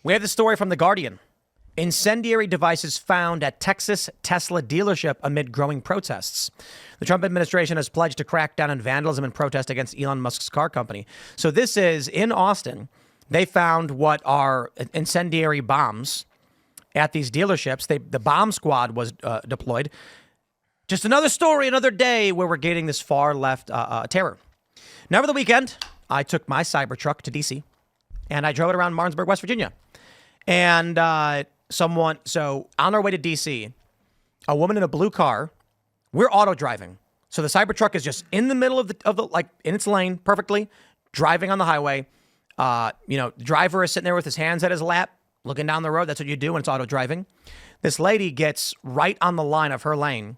We have the story from The Guardian. Incendiary devices found at Texas Tesla dealership amid growing protests. The Trump administration has pledged to crack down on vandalism and protest against Elon Musk's car company. So this is in Austin. They found what are incendiary bombs at these dealerships. The bomb squad was deployed. Just another story, another day where we're getting this far left terror. Now, over the weekend, I took my Cybertruck to D.C. and I drove it around Martinsburg, West Virginia. And so on our way to D.C., a woman in a blue car, we're auto driving. So the Cybertruck is just in the middle of the like in its lane perfectly, driving on the highway. The driver is sitting there with his hands at his lap, looking down the road. That's what you do when it's auto driving. This lady gets right on the line of her lane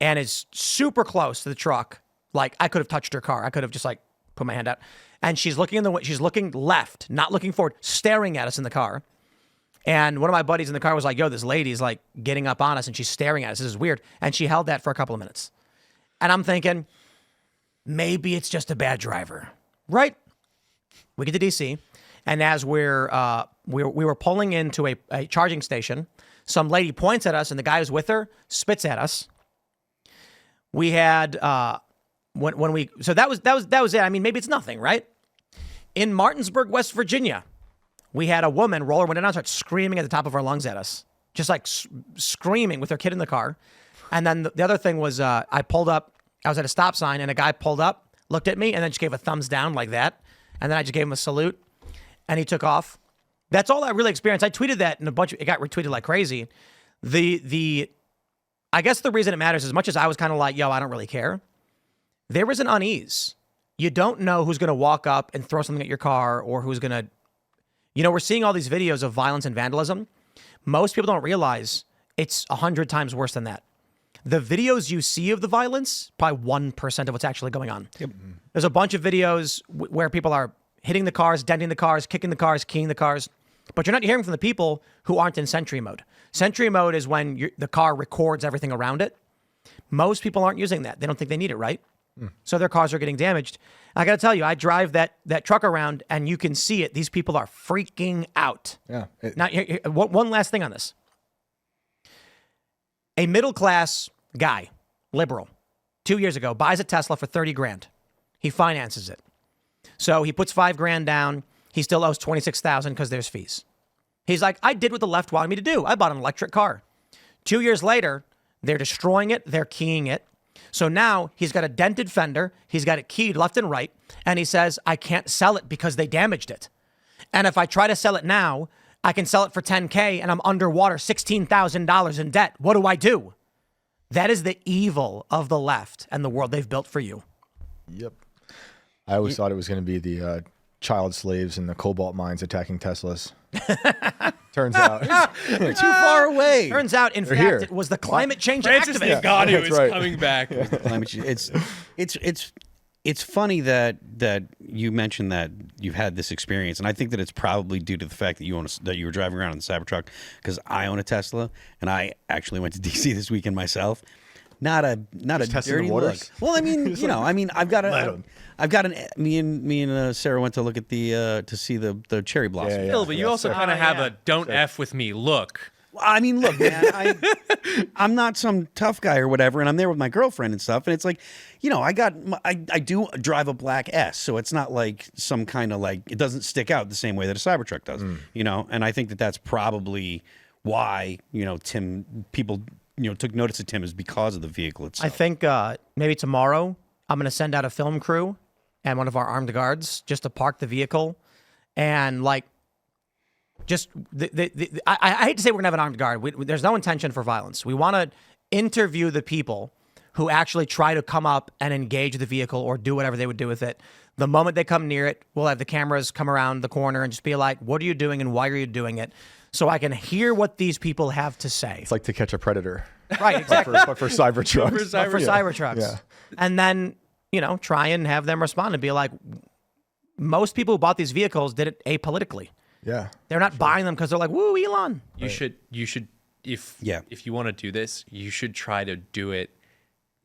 and is super close to the truck. Like I could have touched her car. I could have just like put my hand out. And she's looking she's looking left, not looking forward, staring at us in the car. And one of my buddies in the car was like, yo, this lady's like getting up on us and she's staring at us. This is weird. And she held that for a couple of minutes. And I'm thinking, maybe it's just a bad driver, right? We get to DC, and as we were pulling into a charging station, some lady points at us, and the guy who's with her spits at us. We had that was it. I mean, maybe it's nothing, right? In Martinsburg, West Virginia, we had a woman roll her window down and start screaming at the top of her lungs at us, just like screaming with her kid in the car. And then the other thing was I pulled up. I was at a stop sign, and a guy pulled up, looked at me, and then just gave a thumbs down like that. And then I just gave him a salute, and he took off. That's all I really experienced. I tweeted that, and it got retweeted like crazy. I guess the reason it matters, as much as I was kind of like, yo, I don't really care, there was an unease. You don't know who's going to walk up and throw something at your car, or who's going to, we're seeing all these videos of violence and vandalism. Most people don't realize it's 100 times worse than that. The videos you see of the violence, probably 1% of what's actually going on. Yep. There's a bunch of videos where people are hitting the cars, denting the cars, kicking the cars, keying the cars. But you're not hearing from the people who aren't in Sentry mode. Sentry mode is when the car records everything around it. Most people aren't using that. They don't think they need it, right? So their cars are getting damaged. I got to tell you, I drive that truck around, and you can see it. These people are freaking out. Yeah. Now, one last thing on this. A middle-class guy, liberal, 2 years ago, buys a Tesla for $30,000. He finances it. So he puts $5,000 down. He still owes $26,000 because there's fees. He's like, I did what the left wanted me to do. I bought an electric car. 2 years later, they're destroying it. They're keying it. So now he's got a dented fender. He's got it keyed left and right. And he says, I can't sell it because they damaged it. And if I try to sell it now, I can sell it for $10,000 and I'm underwater, $16,000 in debt. What do I do? That is the evil of the left and the world they've built for you. Yep. I always thought it was going to be the child slaves in the cobalt mines attacking Teslas. Turns out they're too far away. Turns out, in fact, it was the climate change activist. God who is coming back. Climate change. It's funny that you mentioned that you've had this experience, and I think that it's probably due to the fact that you were driving around in the Cybertruck, because I own a Tesla, and I actually went to DC this weekend myself. Not a dirty look. Well, I mean, me and Sarah went to look at to see the cherry blossom. Yeah, but you also kind of have a "don't f with me" look. I mean, look, man, I'm not some tough guy or whatever, and I'm there with my girlfriend and stuff, and it's like, I do drive a black S, so it's not like some kind of like, it doesn't stick out the same way that a Cybertruck does, and I think that that's probably why, people took notice of Tim, is because of the vehicle itself. I think maybe tomorrow I'm going to send out a film crew and one of our armed guards just to park the vehicle and like, just I hate to say we're gonna have an armed guard. There's no intention for violence. We want to interview the people who actually try to come up and engage the vehicle or do whatever they would do with it. The moment they come near it, we'll have the cameras come around the corner and just be like, what are you doing and why are you doing it? So I can hear what these people have to say. It's like To Catch a Predator. Right, exactly. but for Cybertrucks. For Cybertrucks. Yeah. And then, try and have them respond and be like, most people who bought these vehicles did it apolitically. Yeah. They're not buying them because they're like, woo, Elon. You should, if you want to do this, you should try to do it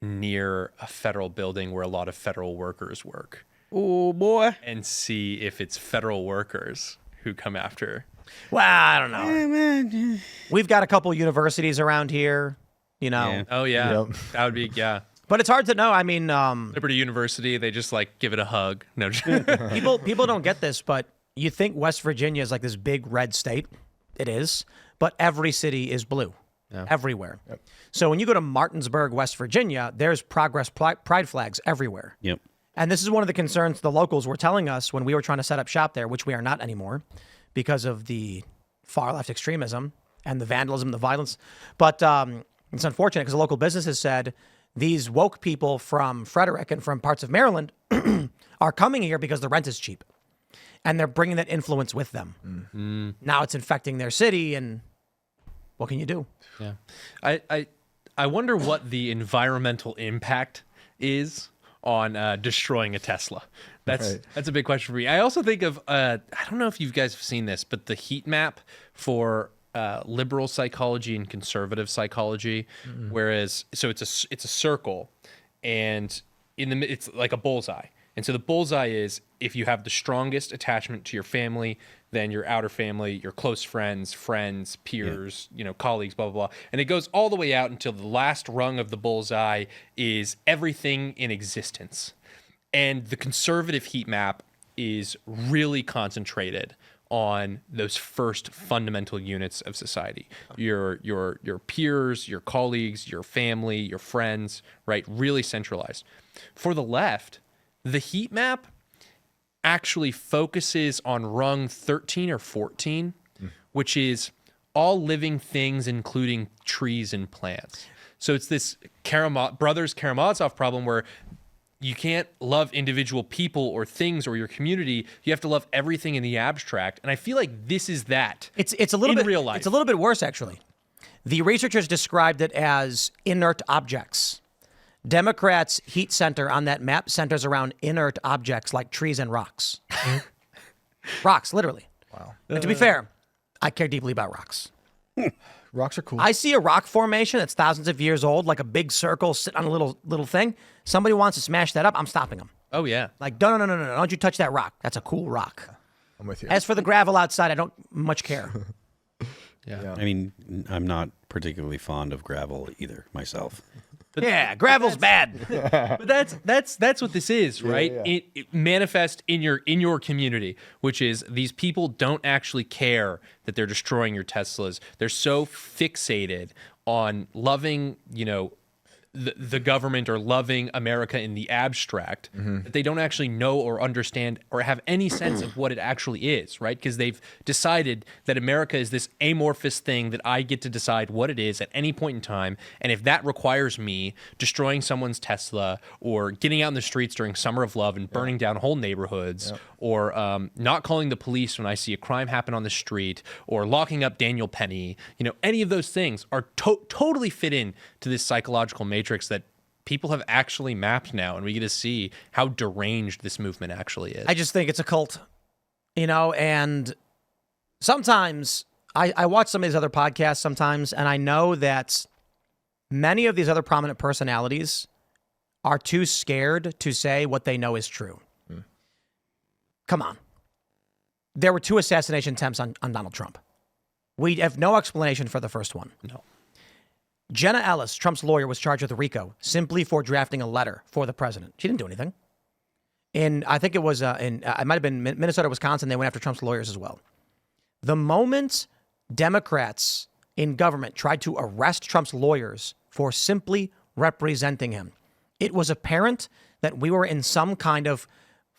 near a federal building where a lot of federal workers work. Oh, boy. And see if it's federal workers who come after Well, I don't know. We've got a couple universities around here, you know. Yeah. Oh yeah, Yep. that would be But it's hard to know. I mean, Liberty University. They just like give it a hug. No, people don't get this, but you think West Virginia is like this big red state. It is, but every city is blue. Everywhere. Yep. So when you go to Martinsburg, West Virginia, there's Progress pride flags everywhere. Yep. And this is one of the concerns the locals were telling us when we were trying to set up shop there, which we are not anymore because of the far left extremism and the vandalism, the violence. But it's unfortunate because the local businesses said these woke people from Frederick and from parts of Maryland are coming here because the rent is cheap. And they're bringing that influence with them. Mm-hmm. Now it's infecting their city, and what can you do? Yeah, I wonder what the environmental impact is on destroying a Tesla. That's a big question for me. I also think of I don't know if you guys have seen this, but the heat map for liberal psychology and conservative psychology, whereas it's a circle, and it's like a bullseye. And so the bullseye is if you have the strongest attachment to your family, then your outer family, your close friends, peers, colleagues, blah, blah, blah. And it goes all the way out until the last rung of the bullseye is everything in existence. And the conservative heat map is really concentrated on those first fundamental units of society. Your peers, your colleagues, your family, your friends, right? Really centralized. For the left, the heat map actually focuses on rung 13 or 14, which is all living things, including trees and plants. So it's this brothers Karamazov problem where you can't love individual people or things or your community. You have to love everything in the abstract. And I feel like this is that. It's a little bit real life. It's a little bit worse, actually. The researchers described it as inert objects. Democrats' heat center on that map centers around inert objects like trees and rocks. Rocks, literally. Wow. And to be fair, I care deeply about rocks. Rocks are cool. I see a rock formation that's thousands of years old, like a big circle sitting on a little thing. Somebody wants to smash that up, I'm stopping them. Oh, yeah. Like, no, don't you touch that rock. That's a cool rock. I'm with you. As for the gravel outside, I don't much care. Yeah. I mean, I'm not particularly fond of gravel either myself. Yeah, gravel's bad. But that's what this is, right? Yeah. It manifests in your community, which is these people don't actually care that they're destroying your Teslas. They're so fixated on loving, the government or loving America in the abstract that they don't actually know or understand or have any sense of what it actually is, right? Because they've decided that America is this amorphous thing that I get to decide what it is at any point in time. And if that requires me destroying someone's Tesla or getting out in the streets during Summer of Love and burning down whole neighborhoods or not calling the police when I see a crime happen on the street or locking up Daniel Penny, any of those things are totally fit in to this psychological matrix that people have actually mapped now, and we get to see how deranged this movement actually is. I just think it's a cult, and sometimes I watch some of these other podcasts sometimes, and I know that many of these other prominent personalities are too scared to say what they know is true. Come on. There were 2 assassination attempts on Donald Trump. We have no explanation for the first one. No. Jenna Ellis, Trump's lawyer, was charged with RICO simply for drafting a letter for the president. She didn't do anything. I think it was it might have been Minnesota, Wisconsin. They went after Trump's lawyers as well. The moment Democrats in government tried to arrest Trump's lawyers for simply representing him, it was apparent that we were in some kind of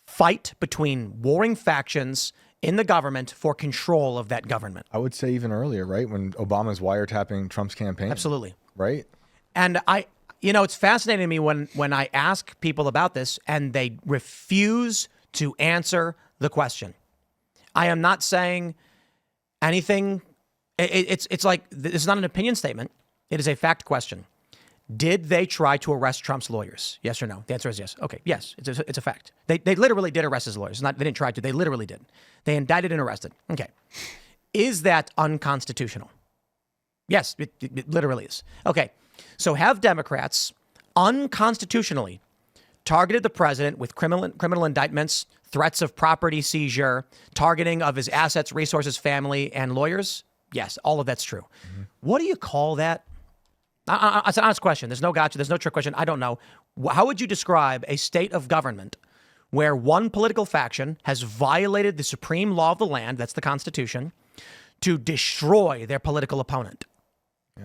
fight between warring factions in the government for control of that government. I would say even earlier, right? When Obama's wiretapping Trump's campaign. Absolutely. Right? And it's fascinating to me when I ask people about this and they refuse to answer the question. I am not saying anything. It's like, it's not an opinion statement. It is a fact question. Did they try to arrest Trump's lawyers? Yes or no? The answer is yes. Okay, yes, it's a fact. They literally did arrest his lawyers. They didn't try to. They literally did. They indicted and arrested. Okay. Is that unconstitutional? Yes, it literally is. Okay. So have Democrats unconstitutionally targeted the president with criminal indictments, threats of property seizure, targeting of his assets, resources, family, and lawyers? Yes, all of that's true. What do you call that? It's an honest question. There's no gotcha. There's no trick question. I don't know. How would you describe a state of government where one political faction has violated the supreme law of the land, that's the Constitution, to destroy their political opponent?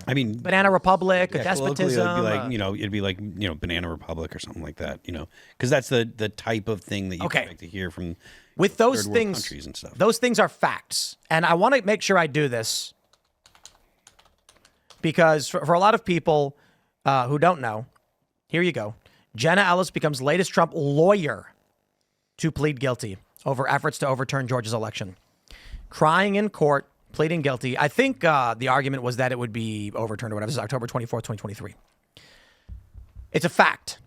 I mean, Banana Republic, a colloquially, despotism. it'd be like Banana Republic or something like that. Because that's the type of thing that you expect to hear from with those third world things. Countries and stuff. Those things are facts, and I want to make sure I do this because for a lot of people who don't know, here you go. Jenna Ellis becomes latest Trump lawyer to plead guilty over efforts to overturn Georgia's election, crying in court, pleading guilty. I think the argument was that it would be overturned or whatever. This is October 24th, 2023. It's a fact.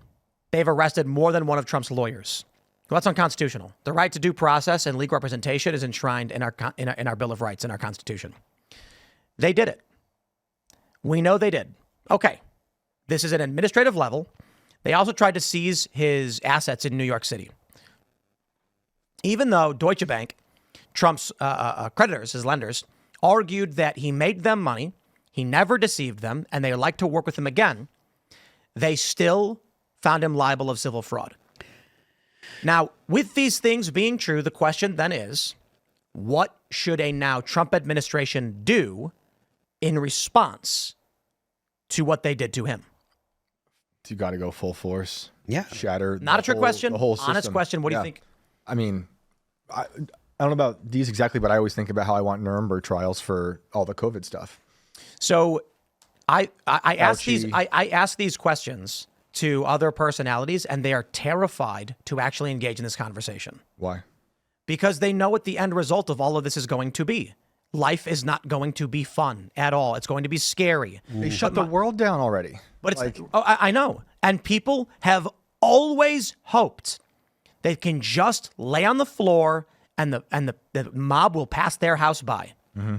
They've arrested more than one of Trump's lawyers. Well, that's unconstitutional. The right to due process and legal representation is enshrined in our Bill of Rights, in our Constitution. They did it. We know they did. Okay. This is an administrative level. They also tried to seize his assets in New York City. Even though Deutsche Bank, Trump's creditors, his lenders, argued that he made them money, he never deceived them, and they would like to work with him again, they still found him liable of civil fraud. Now, with these things being true, the question then is, what should a now Trump administration do in response to what they did to him? You got to go full force. Yeah. Shatter. Not a trick question. The whole system. Honest question. What do you think? I mean, I don't know about these exactly, but I always think about how I want Nuremberg trials for all the COVID stuff. So I ask these questions to other personalities, and they are terrified to actually engage in this conversation. Why? Because they know what the end result of all of this is going to be. Life is not going to be fun at all. It's going to be scary. They shut the world down already. But it's I know. And people have always hoped they can just lay on the floor and the mob will pass their house by. Mm-hmm.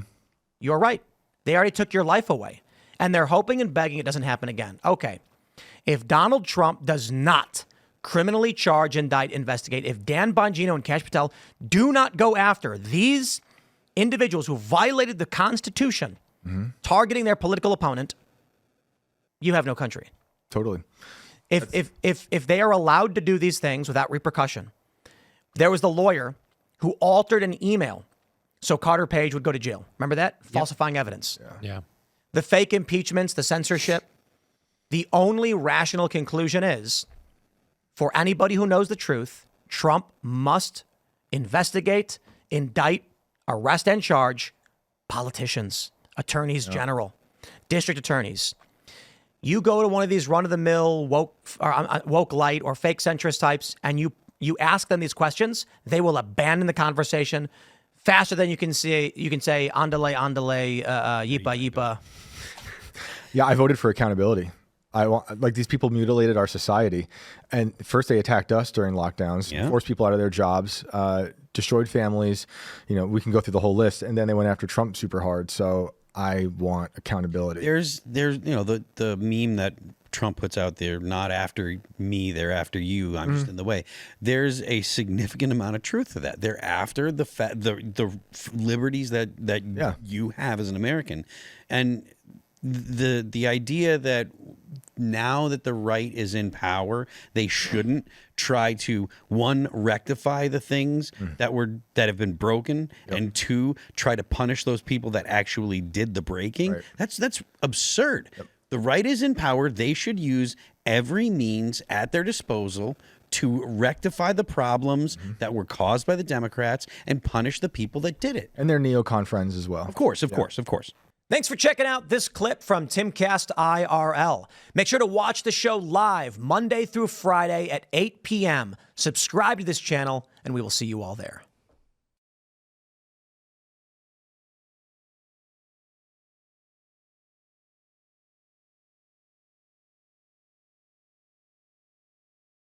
You're right. They already took your life away. And they're hoping and begging it doesn't happen again. Okay. If Donald Trump does not criminally charge, indict, investigate, if Dan Bongino and Kash Patel do not go after these individuals who violated the Constitution, targeting their political opponent, you have no country. Totally. If they are allowed to do these things without repercussion, there was the lawyer who altered an email so Carter Page would go to jail. Remember that? Yep. Falsifying evidence. Yeah. The fake impeachments, the censorship. The only rational conclusion is, for anybody who knows the truth, Trump must investigate, indict, arrest, and charge politicians, attorneys general, district attorneys. You go to one of these run-of-the-mill woke light or fake centrist types, and you ask them these questions, they will abandon the conversation faster than you can say andale, yipa, yipa. Yeah, I voted for accountability. I want, like, these people mutilated our society, and first they attacked us during lockdowns, forced people out of their jobs, destroyed families. We can go through the whole list, and then they went after Trump super hard. So I want accountability. There's the meme that Trump puts out there, not after me, they're after you. I'm just in the way. There's a significant amount of truth to that. They're after the liberties that you have as an American, and the idea that now that the right is in power, they shouldn't try to, one, rectify the things that have been broken, and two, try to punish those people that actually did the breaking. Right. That's absurd. Yep. The right is in power. They should use every means at their disposal to rectify the problems that were caused by the Democrats and punish the people that did it. And their neocon friends as well. Of course. Thanks for checking out this clip from Timcast IRL. Make sure to watch the show live Monday through Friday at 8 p.m. Subscribe to this channel, and we will see you all there.